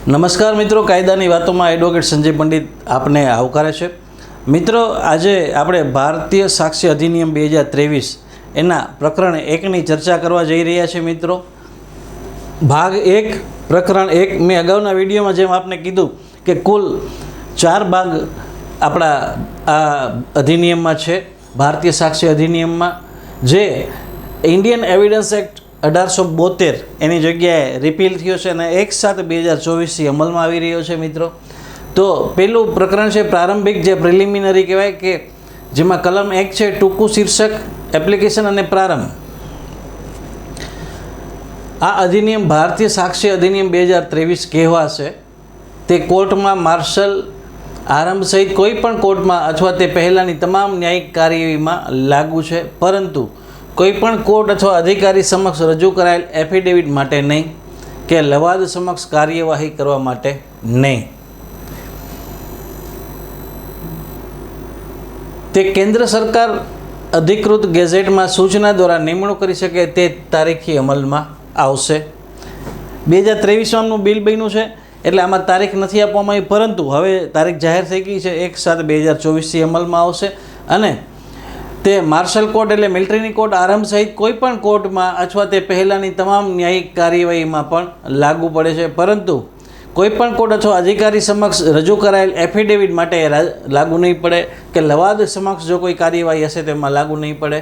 નમસ્કાર મિત્રો, કાયદાની વાતોમાં એડવોકેટ સંજય પંડિત આપને આવકારે છે. મિત્રો, આજે આપણે ભારતીય સાક્ષી અધિનિયમ 2023 એના પ્રકરણ 1ની ચર્ચા કરવા જઈ રહ્યા છીએ. મિત્રો, ભાગ 1 પ્રકરણ 1 મેં અગાઉના વિડીયોમાં જેમ આપને કીધું કે કુલ 4 ભાગ આપણા આ અધિનિયમમાં છે. ભારતીય સાક્ષી અધિનિયમમાં જે ઇન્ડિયન એવિડન્સ એક્ટ 1872 એની જગ્યાએ રિપીલ થયો છે અને 1/7/2024થી અમલમાં આવી રહ્યો છે. મિત્રો, તો પેલું પ્રકરણ છે પ્રારંભિક, જે પ્રિલિમિનરી કહેવાય, કે જેમાં કલમ 1 છે ટૂંકું શીર્ષક, એપ્લિકેશન અને પ્રારંભ. આ અધિનિયમ ભારતીય સાક્ષી અધિનિયમ 2023 કહેવાશે. તે કોર્ટમાં માર્શલ આરંભ સહિત કોઈ પણ કોર્ટમાં અથવા તે પહેલાંની તમામ ન્યાયિક કાર્યવાહીમાં લાગુ છે, પરંતુ કોઈપણ કોર્ટ અથવા અધિકારી સમક્ષ રજૂ કરાયેલ એફિડેવિટ માટે નહીં કે લવાદ સમક્ષ કાર્યવાહી કરવા માટે નહીં. તે કેન્દ્ર સરકાર અધિકૃત ગેઝેટમાં સૂચના દ્વારા નિમણૂક કરી શકે તે તારીખથી અમલમાં આવશે. 2023નું બિલ બન્યું છે એટલે આમાં તારીખ નથી આપવામાં આવી, પરંતુ હવે તારીખ જાહેર થઈ ગઈ છે. 1/7/2024થી અમલમાં આવશે અને તે માર્શલ કોર્ટ એટલે મિલિટરીની કોર્ટ આરંભ સહિત કોઈપણ કોર્ટમાં અથવા તે પહેલાંની તમામ ન્યાયિક કાર્યવાહીમાં પણ લાગુ પડે છે, પરંતુ કોઈપણ કોર્ટ અથવા અધિકારી સમક્ષ રજૂ કરાયેલ એફિડેવિટ માટે લાગુ નહીં પડે કે લવાદ સમક્ષ જો કોઈ કાર્યવાહી હશે તેમાં લાગુ નહીં પડે.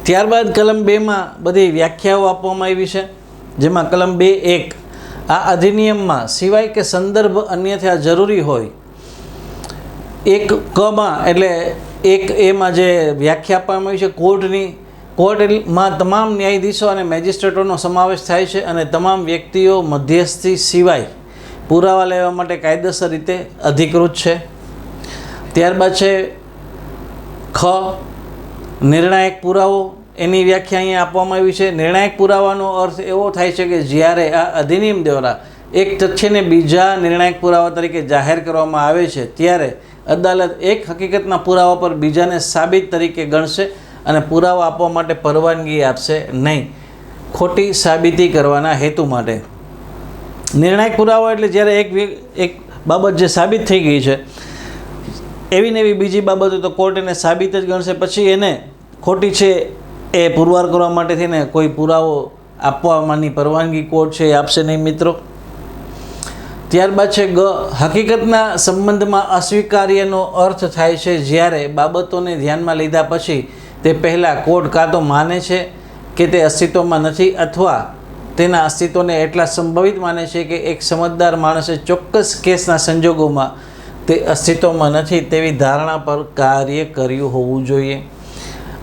ત્યારબાદ કલમ 2માં બધી વ્યાખ્યાઓ આપવામાં આવી છે, જેમાં કલમ 2(1) આ અધિનિયમમાં સિવાય કે સંદર્ભ અન્યથા જરૂરી હોય, 1(ક)માં એટલે 1(a)માં જે વ્યાખ્યા આપવામાં આવી છે કોર્ટમાં તમામ ન્યાયાધીશો અને મેજિસ્ટ્રેટોનો સમાવેશ થાય છે અને તમામ વ્યક્તિઓ મધ્યસ્થી સિવાય પુરાવા લેવા માટે કાયદેસર રીતે અધિકૃત છે. ત્યારબાદ છે ખ નિર્ણાયક પુરાવો. એની વ્યાખ્યા અહીંયા આપવામાં આવી છે. નિર્ણાયક પુરાવાનો અર્થ એવો થાય છે કે જ્યારે આ અધિનિયમ દ્વારા એક તથ્યને બીજા નિર્ણાયક પુરાવા તરીકે જાહેર કરવામાં આવે છે ત્યારે અદાલત એક હકીકતના પુરાવા પર બીજાને સાબિત તરીકે ગણશે અને પુરાવા આપવા માટે પરવાનગી આપશે નહીં, ખોટી સાબિતી કરવાના હેતુ માટે. નિર્ણાયક પુરાવો એટલે જ્યારે એક બાબત જે સાબિત થઈ ગઈ છે એવી ને એવી બીજી બાબતો તો કોર્ટ એને સાબિત જ ગણશે, પછી એને ખોટી છે એ પુરવાર કરવા માટે થઈને કોઈ પુરાવો આપવામાંની પરવાનગી કોર્ટ છે એ આપશે નહીં. મિત્રો, ત્યારબાદ છે ગ હકીકતના સંબંધમાં અસ્વીકાર્યનો અર્થ થાય છે જ્યારે બાબતોને ધ્યાનમાં લીધા પછી તે પહેલાં કોર્ટ કાં તો માને છે કે તે અસ્તિત્વમાં નથી અથવા તેના અસ્તિત્વને એટલા સંભવિત માને છે કે એક સમજદાર માણસે ચોક્કસ કેસના સંજોગોમાં તે અસ્તિત્વમાં નથી તેવી ધારણા પર કાર્ય કર્યું હોવું જોઈએ.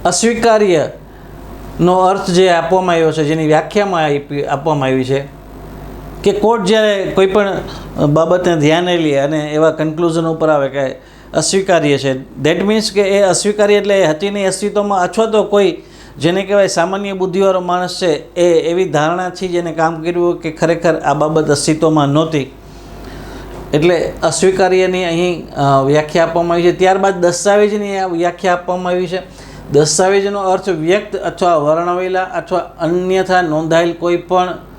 અસ્વીકાર્યનો અર્થ જે આપવામાં આવ્યો છે, જેની વ્યાખ્યામાં આપવામાં આવી છે કે કોર્ટ જ્યારે કોઈ પણ બાબતને ધ્યાને લે અને એવા કન્ક્લુઝન ઉપર આવે કે અસ્વીકાર્ય છે, દેટ મીન્સ કે એ અસ્વીકાર્ય એટલે એ હતી નહીં અસ્તિત્વમાં, અથવા તો કોઈ જેને કહેવાય સામાન્ય બુદ્ધિવાળો માણસ છે એ એવી ધારણાથી જેને કામ કર્યું કે ખરેખર આ બાબત અસ્તિત્વમાં નહોતી, એટલે અસ્વીકાર્યની અહીં વ્યાખ્યા આપવામાં આવી છે. ત્યારબાદ દસ્તાવેજની વ્યાખ્યા આપવામાં આવી છે. દસ્તાવેજનો અર્થ વ્યક્ત અથવા વર્ણવેલા અથવા અન્યથા નોંધાયેલ કોઈ પણ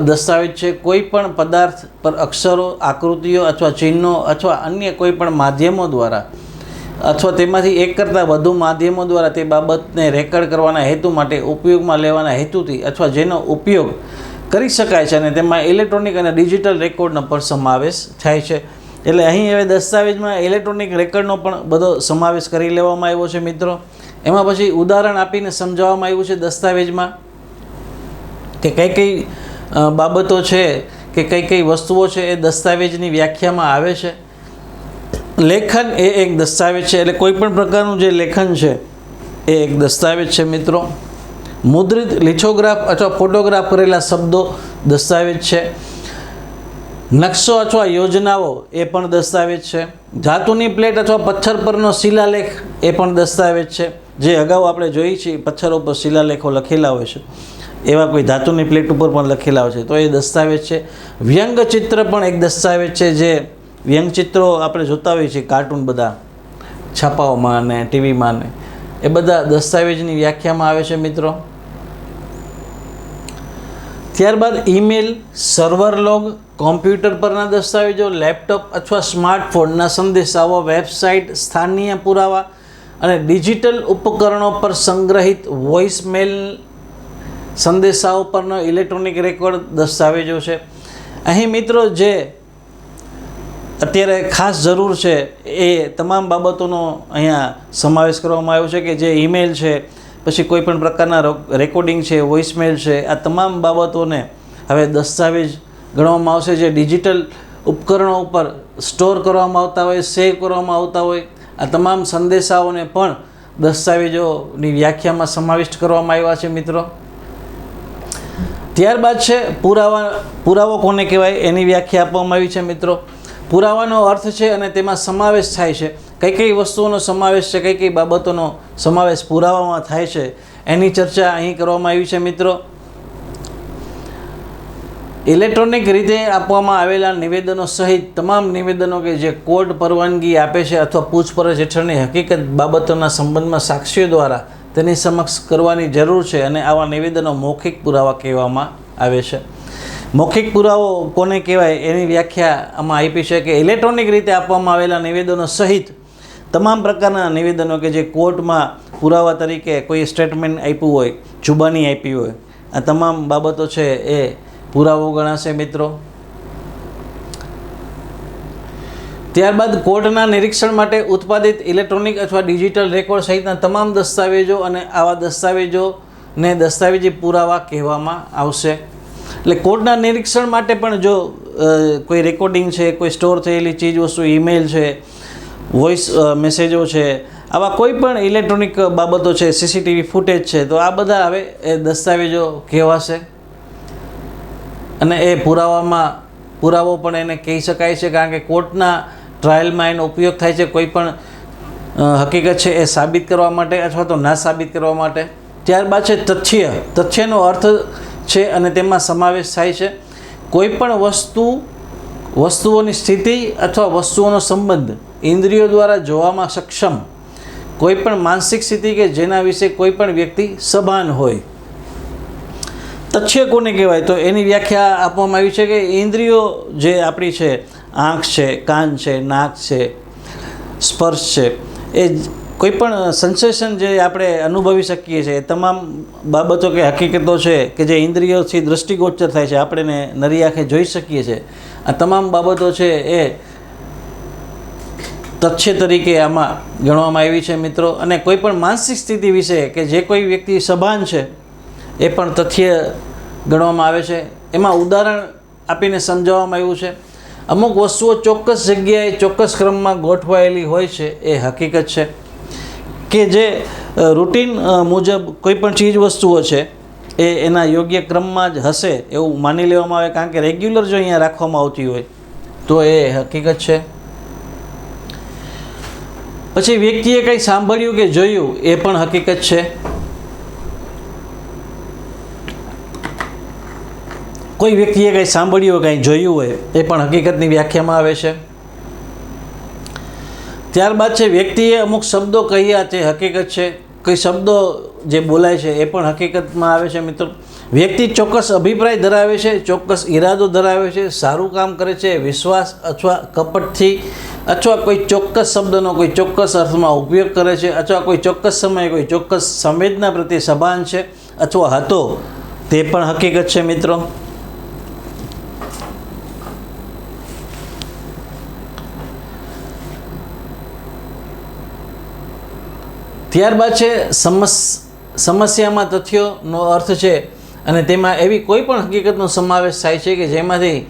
દસ્તાવેજ છે. કોઈ પણ પદાર્થ પર અક્ષરો, આકૃતિઓ અથવા ચિહ્નો અથવા અન્ય કોઈ પણ માધ્યમો દ્વારા અથવા તેમાંથી એક કરતાં વધુ માધ્યમો દ્વારા તે બાબતને રેકોર્ડ કરવાના હેતુ માટે ઉપયોગમાં લેવાના હેતુથી અથવા જેનો ઉપયોગ કરી શકાય છે અને તેમાં ઇલેક્ટ્રોનિક અને ડિજિટલ રેકોર્ડનો પણ સમાવેશ થાય છે. એટલે અહીં હવે દસ્તાવેજમાં ઇલેક્ટ્રોનિક રેકોર્ડનો પણ બધો સમાવેશ કરી લેવામાં આવ્યો છે. મિત્રો, એમાં પછી ઉદાહરણ આપીને સમજાવવામાં આવ્યું છે દસ્તાવેજમાં કે કઈ કઈ બાબતો છે કે કઈ કઈ વસ્તુઓ છે એ દસ્તાવેજની વ્યાખ્યામાં આવે છે. લેખન એ એક દસ્તાવેજ છે, એટલે કોઈ પણ પ્રકારનું જે લેખન છે એ એક દસ્તાવેજ છે. મિત્રો, મુદ્રિત લિથોગ્રાફ અથવા ફોટોગ્રાફ કરેલા શબ્દો દસ્તાવેજ છે. નકશો અથવા યોજનાઓ એ પણ દસ્તાવેજ છે. ધાતુની પ્લેટ અથવા પથ્થર પરનો શિલાલેખ એ પણ દસ્તાવેજ છે. જે અગાઉ આપણે જોઈ છીએ પથ્થરો પર શિલાલેખો લખેલા હોય છે, એવા કોઈ ધાતુની પ્લેટ ઉપર પણ લખેલા હોય છે, તો એ દસ્તાવેજ છે. વ્યંગચિત્ર પણ એક દસ્તાવેજ છે. જે વ્યંગચિત્રો આપણે જોતા હોઈએ છીએ કાર્ટૂન બધા છાપાઓમાં ને ટીવીમાં ને એ બધા દસ્તાવેજની વ્યાખ્યામાં આવે છે. મિત્રો, ત્યારબાદ ઈમેલ, સર્વર લોગ, કોમ્પ્યુટર પરના દસ્તાવેજો, લેપટોપ અથવા સ્માર્ટફોનના સંદેશાઓ, વેબસાઇટ, સ્થાનીય પુરાવા અને ડિજિટલ ઉપકરણો પર સંગ્રહિત વોઇસમેલ સંદેશાઓ પરનો ઇલેક્ટ્રોનિક રેકોર્ડ દસ્તાવેજો છે. અહીં મિત્રો જે અત્યારે ખાસ જરૂર છે એ તમામ બાબતોનો અહીંયા સમાવેશ કરવામાં આવ્યો છે કે જે ઈમેલ છે, પછી કોઈ પણ પ્રકારના રેકોર્ડિંગ છે, વોઇસમેલ છે, આ તમામ બાબતોને હવે દસ્તાવેજ ગણવામાં આવશે જે ડિજિટલ ઉપકરણો ઉપર સ્ટોર કરવામાં આવતા હોય, સેવ કરવામાં આવતા હોય. આ તમામ સંદેશાઓને પણ દસ્તાવેજોની વ્યાખ્યામાં સમાવિષ્ટ કરવામાં આવ્યા છે મિત્રો. ત્યારબાદ છે પુરાવો કોને કહેવાય એની વ્યાખ્યા આપવામાં આવી છે મિત્રો. પુરાવાનો અર્થ છે અને તેમાં સમાવેશ થાય છે. કઈ વસ્તુઓનો સમાવેશ છે, કઈ બાબતોનો સમાવેશ પુરાવામાં થાય છે એની ચર્ચા અહીં કરવામાં આવી છે મિત્રો. ઇલેક્ટ્રોનિક રીતે આપવામાં આવેલા નિવેદનો સહિત તમામ નિવેદનો કે જે કોર્ટ પરવાનગી આપે છે અથવા પૂછપરછ હેઠળની હકીકત બાબતોના સંબંધમાં સાક્ષીઓ દ્વારા તેની સમક્ષ કરવાની જરૂર છે અને આવા નિવેદનો મૌખિક પુરાવા કહેવામાં આવે છે. મૌખિક પુરાવો કોને કહેવાય એની વ્યાખ્યા આમાં આપી છે કે ઇલેક્ટ્રોનિક રીતે આપવામાં આવેલા નિવેદનો સહિત તમામ પ્રકારના નિવેદનો કે જે કોર્ટમાં પુરાવા તરીકે કોઈ સ્ટેટમેન્ટ આપ્યું હોય, જુબાની આપી હોય, આ તમામ બાબતો છે એ પુરાવો ગણાશે મિત્રો. ત્યારબાદ કોર્ટના નિરીક્ષણ માટે ઉત્પાદિત ઇલેક્ટ્રોનિક અથવા ડિજિટલ રેકોર્ડ સહિતના તમામ દસ્તાવેજો અને આવા દસ્તાવેજોને દસ્તાવેજી પુરાવા કહેવામાં આવશે. એટલે કોર્ટના નિરીક્ષણ માટે પણ જો કોઈ રેકોર્ડિંગ છે, કોઈ સ્ટોર થયેલી ચીજ વસ્તુ, ઈમેલ છે, વોઇસ મેસેજો છે, આવા કોઈ પણ ઇલેક્ટ્રોનિક બાબતો છે, સીસીટીવી ફૂટેજ છે, તો આ બધા હવે એ દસ્તાવેજો કહેવાશે અને એ પુરાવો પણ એને કહી શકાય છે કારણ કે કોર્ટના ટ્રાયલમાં એનો ઉપયોગ થાય છે કોઈ પણ હકીકત છે એ સાબિત કરવા માટે અથવા તો ના સાબિત કરવા માટે. ત્યારબાદ છે તથ્યનો અર્થ છે અને તેમાં સમાવેશ થાય છે કોઈ પણ વસ્તુઓની સ્થિતિ અથવા વસ્તુઓનો સંબંધ ઇન્દ્રિયો દ્વારા જોવામાં સક્ષમ કોઈ પણ માનસિક સ્થિતિ કે જેના વિશે કોઈ પણ વ્યક્તિ સભાન હોય. તથ્ય કોને કહેવાય તો એની વ્યાખ્યા આપવામાં આવી છે કે ઇન્દ્રિયો જે આપણી છે, આંખ છે, કાન છે, નાક છે, સ્પર્શ છે, એ કોઈ પણ સેન્સેશન જે આપણે અનુભવી શકીએ છીએ તમામ બાબતો કે હકીકતો છે કે જે ઇન્દ્રિયોથી દૃષ્ટિગોચર થાય છે, આપણે નરી આંખે જોઈ શકીએ છીએ, આ તમામ બાબતો છે એ તથ્ય તરીકે આમાં ગણવામાં આવી છે મિત્રો. અને કોઈ પણ માનસિક સ્થિતિ વિશે કે જે કોઈ વ્યક્તિ સભાન છે એ પણ તથ્ય ગણવામાં આવે છે. એમાં ઉદાહરણ આપીને સમજાવવામાં આવ્યું છે અમુક વસ્તુઓ ચોક્કસ જગ્યાએ ચોક્કસ ક્રમમાં ગોઠવાયેલી હોય છે એ હકીકત છે કે જે રૂટીન મુજબ કોઈ પણ ચીજ વસ્તુઓ છે એ એના યોગ્ય ક્રમમાં જ હશે એવું માની લેવામાં આવે કારણ કે રેગ્યુલર જો અહીંયા રાખવામાં આવતી હોય તો એ હકીકત છે. પછી વ્યક્તિએ કંઈ સાંભળ્યું કે જોયું એ પણ હકીકત છે. કોઈ વ્યક્તિએ કંઈ સાંભળ્યું હોય, કંઈ જોયું હોય એ પણ હકીકતની વ્યાખ્યામાં આવે છે. ત્યારબાદ છે વ્યક્તિએ અમુક શબ્દો કહ્યા તે હકીકત છે. કોઈ શબ્દો જે બોલાય છે એ પણ હકીકતમાં આવે છે મિત્રો. વ્યક્તિ ચોક્કસ અભિપ્રાય ધરાવે છે, ચોક્કસ ઈરાદો ધરાવે છે, સારું કામ કરે છે, વિશ્વાસ અથવા કપટથી અથવા કોઈ ચોક્કસ શબ્દનો કોઈ ચોક્કસ અર્થમાં ઉપયોગ કરે છે અથવા કોઈ ચોક્કસ સમયે કોઈ ચોક્કસ સંવેદના પ્રત્યે સભાન છે અથવા હતો તે પણ હકીકત છે મિત્રો. ત્યારબાદ છે સમસ્યામાં તથ્યોનો અર્થ છે અને તેમાં એવી કોઈ પણ હકીકતનો સમાવેશ થાય છે કે જેમાંથી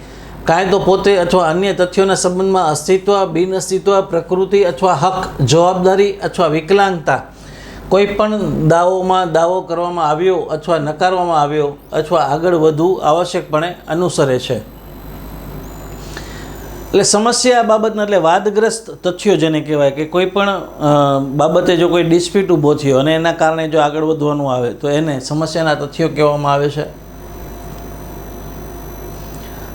કાંઈ તો પોતે અથવા અન્ય તથ્યોના સંબંધમાં અસ્તિત્વ, બિનઅસ્તિત્વ, પ્રકૃતિ અથવા હક, જવાબદારી અથવા વિકલાંગતા કોઈ પણ દાવો કરવામાં આવ્યો અથવા નકારવામાં આવ્યો અથવા આગળ વધવું આવશ્યકપણે અનુસરે છે. એટલે સમસ્યા બાબતના એટલે વાદગ્રસ્ત તથ્યો જેને કહેવાય કે કોઈ પણ બાબતે જો કોઈ ડિસ્પ્યુટ ઊભો થયો અને એના કારણે જો આગળ વધવાનું આવે તો એને સમસ્યાના તથ્યો કહેવામાં આવે છે.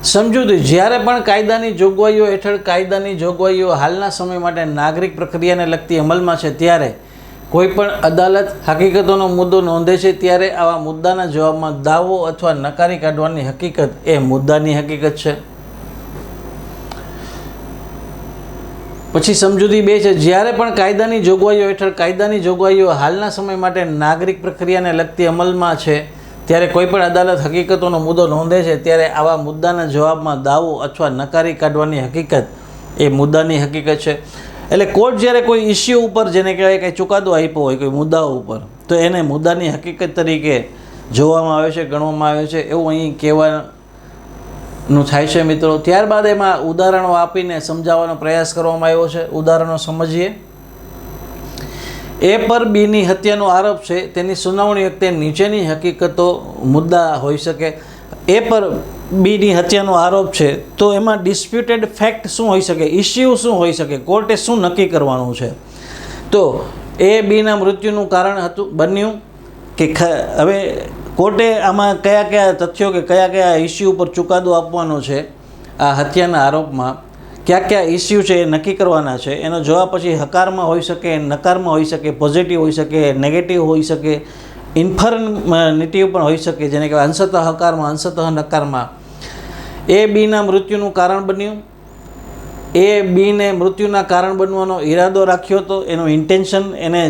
સમજૂતી જ્યારે પણ કાયદાની જોગવાઈઓ હેઠળ કાયદાની જોગવાઈઓ હાલના સમય માટે નાગરિક પ્રક્રિયાને લગતી અમલમાં છે ત્યારે કોઈ પણ અદાલત હકીકતોનો મુદ્દો નોંધે છે ત્યારે આવા મુદ્દાના જવાબમાં દાવો અથવા નકારી કાઢવાની હકીકત એ મુદ્દાની હકીકત છે. પછી સમજૂતી 2 છે, જ્યારે પણ કાયદાની જોગવાઈઓ હેઠળ કાયદાની જોગવાઈઓ હાલના સમય માટે નાગરિક પ્રક્રિયાને લગતી અમલમાં છે ત્યારે કોઈ પણ અદાલત હકીકતોનો મુદ્દો નોંધે છે ત્યારે આવા મુદ્દાના જવાબમાં દાવો અથવા નકારી કાઢવાની હકીકત એ મુદ્દાની હકીકત છે. એટલે કોર્ટ જ્યારે કોઈ ઇસ્યુ ઉપર જેને કહેવાય કંઈ ચુકાદો આપ્યો હોય કોઈ મુદ્દાઓ ઉપર તો એને મુદ્દાની હકીકત તરીકે જોવામાં આવે છે, ગણવામાં આવે છે, એવું અહીં કહેવાનું થાય છે મિત્રો. ત્યારબાદ એમાં ઉદાહરણો આપીને સમજાવવાનો પ્રયાસ કરવામાં આવ્યો છે. ઉદાહરણો સમજીએ. એ પર બીની હત્યાનો આરોપ છે તેની સુનાવણી વખતે નીચેની હકીકતો મુદ્દા હોઈ શકે. એ પર બીની હત્યાનો આરોપ છે તો એમાં ડિસ્પ્યુટેડ ફેક્ટ શું હોઈ શકે, ઇસ્યુ શું હોઈ શકે, કોર્ટે શું નક્કી કરવાનું છે. તો એ બીના મૃત્યુનું કારણ બન્યું કે હવે કોર્ટે આમાં કયા કયા તથ્યો કે કયા કયા ઇસ્યુ ઉપર ચુકાદો આપવાનો છે, આ હત્યાના આરોપમાં કયા કયા ઇસ્યુ છે એ નક્કી કરવાના છે. એનો જવાબ પછી હકારમાં હોઈ શકે, નકારમાં હોઈ શકે, પોઝિટિવ હોઈ શકે, નેગેટિવ હોઈ શકે, ઇન્ફર્નિટિવ પણ હોઈ શકે, જેને કહેવાય અંશતઃ હકારમાં અંશતઃ નકારમાં. એ બીના મૃત્યુનું કારણ બન્યું. એ બીને મૃત્યુના કારણ બનવાનો ઈરાદો રાખ્યો હતો, એનું ઇન્ટેન્શન, એને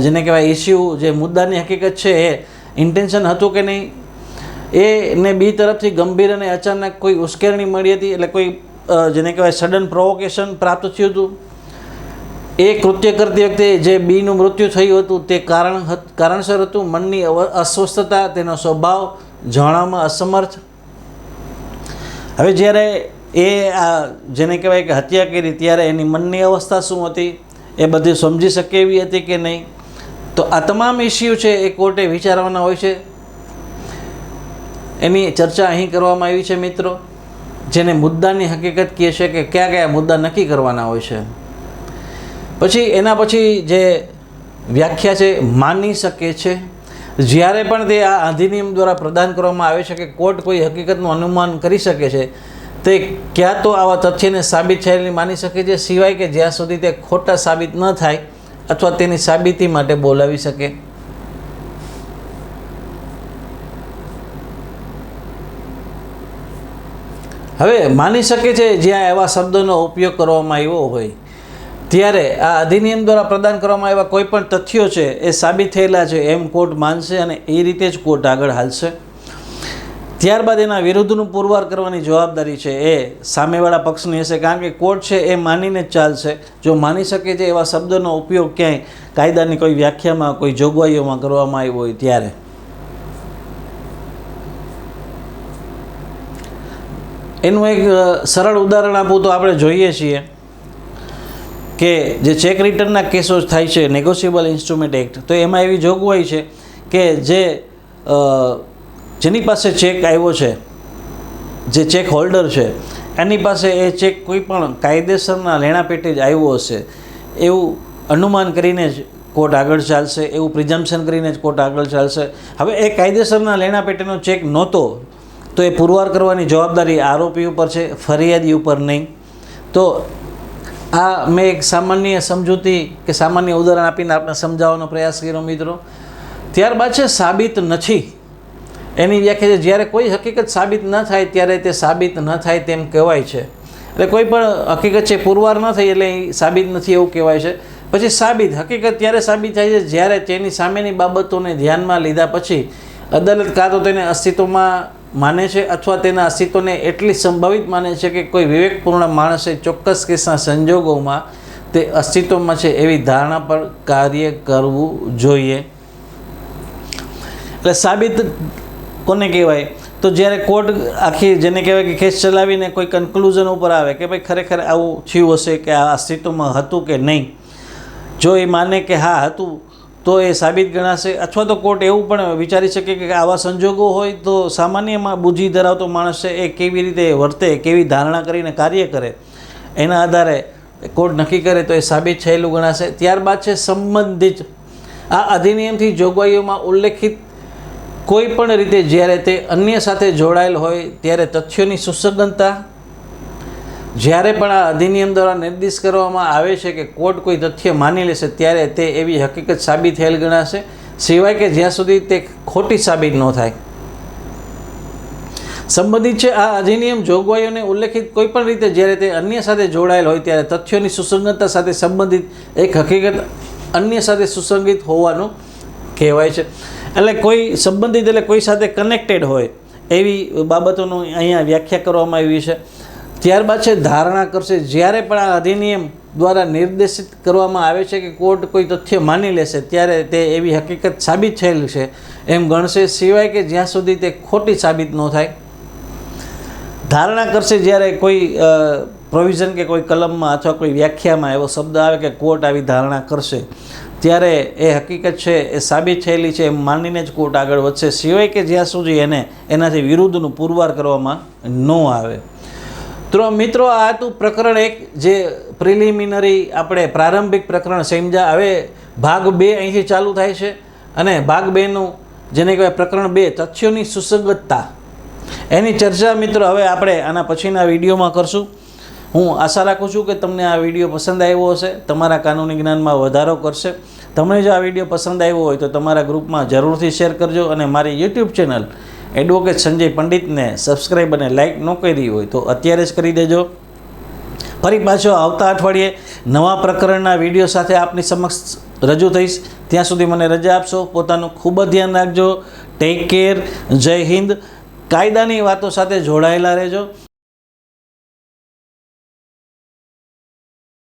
જેને કહેવાય ઇસ્યુ જે મુદ્દાની હકીકત છે એ ઇન્ટેન્શન હતું કે નહીં. એને બી તરફથી ગંભીર અને અચાનક કોઈ ઉશ્કેરણી મળી હતી, એટલે કોઈ જેને કહેવાય સડન પ્રોવોકેશન પ્રાપ્ત થયું હતું. એ કૃત્ય કરતી વખતે જે બીનું મૃત્યુ થયું હતું તે કારણસર હતું. મનની અસ્વસ્થતા, તેનો સ્વભાવ, જાણવામાં અસમર્થ. હવે જ્યારે એ આ જેને કહેવાય કે હત્યા કરી ત્યારે એની મનની અવસ્થા શું હતી એ બધી સમજી શકે એવી હતી કે નહીં. તો આ તમામ ઇસ્યુ છે એ કોર્ટે વિચારવાના હોય છે. એની ચર્ચા અહીં કરવામાં આવી છે મિત્રો, જેને મુદ્દાની હકીકત કહે છે કે કયા કયા મુદ્દા નક્કી કરવાના હોય છે. પછી એના પછી જે વ્યાખ્યા છે માની શકે છે. જ્યારે પણ તે આ અધિનિયમ દ્વારા પ્રદાન કરવામાં આવે છે કે કોર્ટ કોઈ હકીકતનું અનુમાન કરી શકે છે તે ક્યાં તો આવા તથ્યને સાબિત થયેલી માની શકે છે, સિવાય કે જ્યાં સુધી તે ખોટા સાબિત ન થાય અથવા તેની સાબિતી માટે બોલાવી શકે. હવે માની શકે છે જ્યાં એવા શબ્દોનો ઉપયોગ કરવામાં આવ્યો હોય ત્યારે આ અધિનિયમ દ્વારા પ્રદાન કરવામાં આવ્યા કોઈ પણ તથ્યો છે એ સાબિત થયેલા છે એમ કોર્ટ માનશે અને એ રીતે જ કોર્ટ આગળ હાલશે. ત્યારબાદ એના વિરુદ્ધનું પુરવાર કરવાની જવાબદારી છે એ સામેવાળા પક્ષની હશે, કારણ કે કોર્ટ છે એ માનીને જ ચાલશે. જો માની શકે છે એવા શબ્દોનો ઉપયોગ ક્યાંય કાયદાની કોઈ વ્યાખ્યામાં, કોઈ જોગવાઈઓમાં કરવામાં આવ્યો હોય ત્યારે. એનું એક સરળ ઉદાહરણ આપું તો આપણે જોઈએ છીએ કે જે ચેક રિટર્નના કેસો થાય છે, નેગોશિયેબલ ઇન્સ્ટ્રુમેન્ટ એક્ટ, તો એમાં એવી જોગવાઈ છે કે જેની પાસે ચેક આવ્યો છે, જે ચેક હોલ્ડર છે, એની પાસે એ ચેક કોઈ પણ કાયદેસરના લેણા પેટે જ આવ્યો હશે એવું અનુમાન કરીને જ કોર્ટ આગળ ચાલશે, એવું પ્રિઝમ્પશન કરીને જ કોર્ટ આગળ ચાલશે. હવે એ કાયદેસરના લેણા પેટેનો ચેક નહોતો તો એ પુરવાર કરવાની જવાબદારી આરોપી ઉપર છે, ફરિયાદી ઉપર નહીં. તો આ મેં એક સામાન્ય સમજૂતી કે સામાન્ય ઉદાહરણ આપીને આપણે સમજાવવાનો પ્રયાસ કર્યો મિત્રો. ત્યારબાદ છે સાબિત નથી. એની વ્યાખ્યા છે જ્યારે કોઈ હકીકત સાબિત ન થાય ત્યારે તે સાબિત ન થાય તેમ કહેવાય છે. એટલે કોઈ પણ હકીકત છે પુરવાર ન થઈ એટલે એ સાબિત નથી એવું કહેવાય છે. પછી સાબિત હકીકત ત્યારે સાબિત થાય છે જ્યારે તેની સામેની બાબતોને ધ્યાનમાં લીધા પછી અદાલત કાં તો તેને અસ્તિત્વમાં માને છે અથવા તેના અસ્તિત્વને એટલી સંભવિત માને છે કે કોઈ વિવેકપૂર્ણ માણસે ચોક્કસ કેસના સંજોગોમાં તે અસ્તિત્વમાં છે એવી ધારણા પર કાર્ય કરવું જોઈએ. એટલે સાબિત કોને કહેવાય તો જ્યારે કોર્ટ આખી જેને કહેવાય કે કેસ ચલાવીને કોઈ કન્ક્લુઝન ઉપર આવે કે ભાઈ ખરેખર આવું થયું હશે કે આ અસ્તિત્વમાં હતું કે નહીં. જો એ માને કે હા હતું તો એ સાબિત ગણાશે. અથવા તો કોર્ટ એવું પણ વિચારી શકે કે આવા સંજોગો હોય તો સામાન્યમાં બુદ્ધિ ધરાવતો માણસ છે એ કેવી રીતે વર્તે, કેવી ધારણા કરીને કાર્ય કરે, એના આધારે કોર્ટ નક્કી કરે તો એ સાબિત થયેલું ગણાશે. ત્યારબાદ છે સંબંધિત. આ અધિનિયમથી જોગવાઈઓમાં ઉલ્લેખિત કોઈ પણ રીતે જ્યારે તે અન્ય સાથે જોડાયેલ હોય ત્યારે તથ્યોની સુસંગતતા, જ્યારે પણ આ અધિનિયમ દ્વારા નિર્દેશ કરવામાં આવે છે કે કોર્ટ કોઈ તથ્ય માની લેશે ત્યારે તે એવી હકીકત સાબિત થયેલ ગણાશે, સિવાય કે જ્યાં સુધી તે ખોટી સાબિત ન થાય. સંબંધિત છે આ અધિનિયમ જોગવાઈઓને ઉલ્લેખિત કોઈપણ રીતે જ્યારે તે અન્ય સાથે જોડાયેલ હોય ત્યારે તથ્યોની સુસંગતતા સાથે સંબંધિત એક હકીકત અન્ય સાથે સુસંગત હોવાનું કહેવાય છે. એટલે કોઈ સંબંધિત એટલે કોઈ સાથે કનેક્ટેડ હોય એવી બાબતોનું અહીંયા વ્યાખ્યા કરવામાં આવી છે. ત્યારબાદ છે ધારણા કરશે. જ્યારે પણ આ અધિનિયમ દ્વારા નિર્દેશિત કરવામાં આવે છે કે કોર્ટ કોઈ તથ્ય માની લેશે ત્યારે તે એવી હકીકત સાબિત થયેલ છે એમ ગણશે, સિવાય કે જ્યાં સુધી તે ખોટી સાબિત ન થાય. ધારણા કરશે. જ્યારે કોઈ પ્રોવિઝન કે કોઈ કલમમાં અથવા કોઈ વ્યાખ્યામાં એવો શબ્દ આવે કે કોર્ટ આવી ધારણા કરશે ત્યારે એ હકીકત છે એ સાબિત થયેલી છે એમ માનીને જ કોર્ટ આગળ વધશે, સિવાય કે જ્યાં સુધી એનાથી વિરુદ્ધનું પુરવાર કરવામાં ન આવે. તો મિત્રો આ હતું પ્રકરણ 1 જે પ્રિલિમિનરી આપણે પ્રારંભિક પ્રકરણ સમજ્યા. હવે ભાગ 2 અહીંથી ચાલુ થાય છે અને ભાગ 2નું જેને કહેવાય પ્રકરણ 2 તથ્યોની સુસંગતતા એની ચર્ચા મિત્રો હવે આપણે આના પછીના વિડીયોમાં કરશું. હું આશા રાખું છું કે તમને આ વિડીયો પસંદ આવ્યો હશે, તમારા કાનૂની જ્ઞાનમાં વધારો કરશે. તમને જો આ વિડીયો પસંદ આવ્યો હોય તો તમારા ગ્રુપમાં જરૂરથી શેર કરજો અને મારી યુટ્યુબ ચેનલ એડવોકેટ સંજય પંડિતને સબસ્ક્રાઈબ અને લાઇક ન કરી હોય તો અત્યારે જ કરી દેજો. ફરી પાછો આવતા અઠવાડિયે નવા પ્રકરણના વિડીયો સાથે આપની સમક્ષ રજૂ થઈશ. ત્યાં સુધી મને રજા આપશો. પોતાનું ખૂબ જ ધ્યાન રાખજો. Take care. જય હિન્દ. કાયદાની વાતો સાથે જોડાયેલા રહેજો.